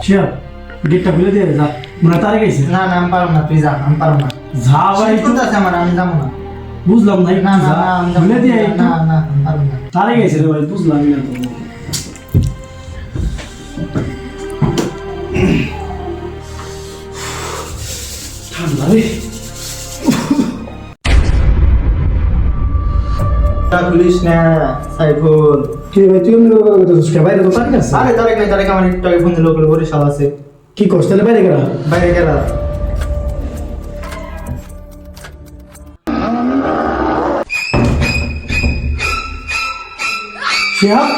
শিয়া গেটটা খুলে দিয়ে যা মনে তারে গেছে না না আমি পারবো না, তুই যা, আমি পারবো না। যা ভাই শীত করতেছে আমার, আমি যাবো না। বুঝলাম না না না না আমি যাবো খুলে দিয়ে না, না না আমি পারবো না। তারে গেছে রে ভাই বুঝলাম না তো ঠান্ডা রে পুলিশ না সাইফুল। কি রে ভাই তুই এমনি কথা কইতেছিস কে বাইরে তো তারিখ আছে আরে তারেক নাই, তারেক আমার একটু আগে ফোন দিল, ওগুলো বরিশাল আছে। কি করছ তাহলে বাইরে গেলা বাইরে গেল। শিহাব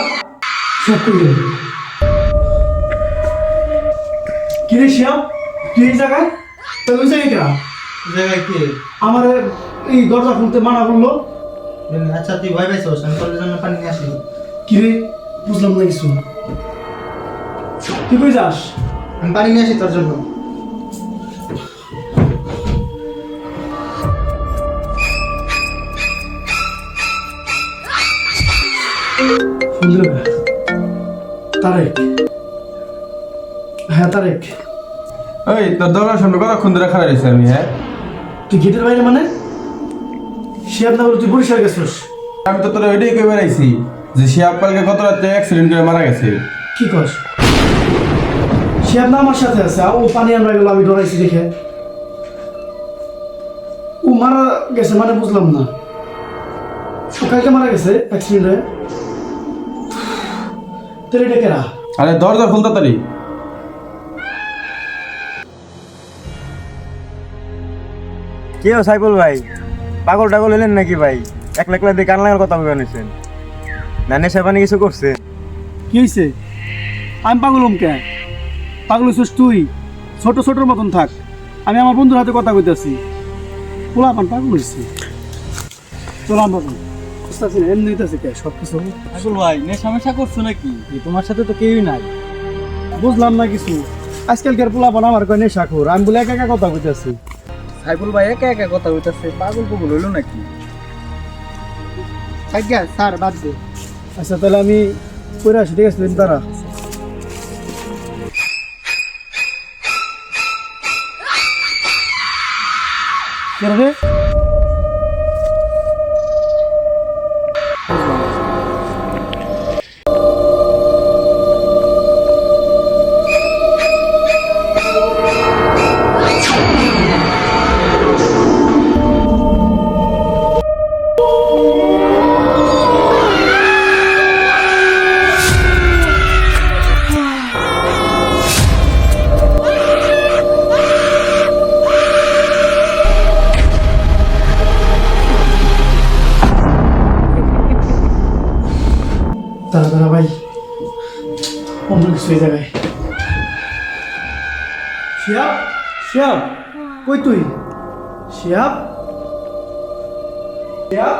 শিহাব কই গেল কি রে শিহাব তুই এই জায়গায় তুই ওই জায়গায় কেনা জায়গায় কি? আমার এই দরজা খুলতে মানা করলো আচ্ছা তুই ভয় পাইছিস, আমি তোর জন্য পানি নিয়ে আসি। কি রে বুঝলাম না কিছু তুই কই যাস আমি পানি নিয়ে আসি তোর জন্য। শুনল তারেক হ্যাঁ তারেক ওই তোর দরকার সামনে কতক্ষণ ধরে খারাপ রয়েছে আমি হ্যাঁ তুই গেটের বাইরে মানে শিয়াব না বলে তুই বরিশাল গেছিস আমি তো তোর ওইটাই কই বেড়াইছি যে সে আপ্পালকে গত রাতে অ্যাক্সিডেন্ট করে মারা গেছে। কি কস শিয়াব না আমার সাথে আছে ও পানি আনবা গেল আমি ডরাইছি দেখে ও মারা গেছে মানে বুঝলাম না ও কালকে মারা গেছে অ্যাক্সিডেন্ট হয়ে তোর এটা কেরা আরে দরজা খুল তাড়াতাড়ি। কি ও সাইফুল ভাই, পাগল টাগল এলেন নাকি ভাই? একলা একলা দিয়ে কান লাগার কথা বলেছেন না, নেশা পানি কিছু করছে? কি হয়েছে আমি পাগল কে পাগল হইছিস তুই ছোট ছোটর মতন থাক আমি আমার বন্ধুর হাতে কথা কইতাছি পোলা পান পাগল হয়েছি চলাম বাবু বুঝতেছি না এমনি হইতেছে কে সব কিছু সাইফুল ভাই নেশা মেশা করছো নাকি? তোমার সাথে তো কেউই নাই। বুঝলাম না কিছু আজকালকার পোলা পান আমার কয় নেশা খোর আমি বলে একা একা কথা কইতাছি সাইফুল ভাই একা একা কথা বলতেছে, পাগল পাগল হইলো নাকি? আজ্ঞা স্যার বাদ দে। আচ্ছা তাহলে আমি করে আসি ঠিক আছে তারা রে তারা ভাই অন্য কিছু এই জায়গায় শিয়াব শিয়াব কই তুই শিয়াব শিয়াব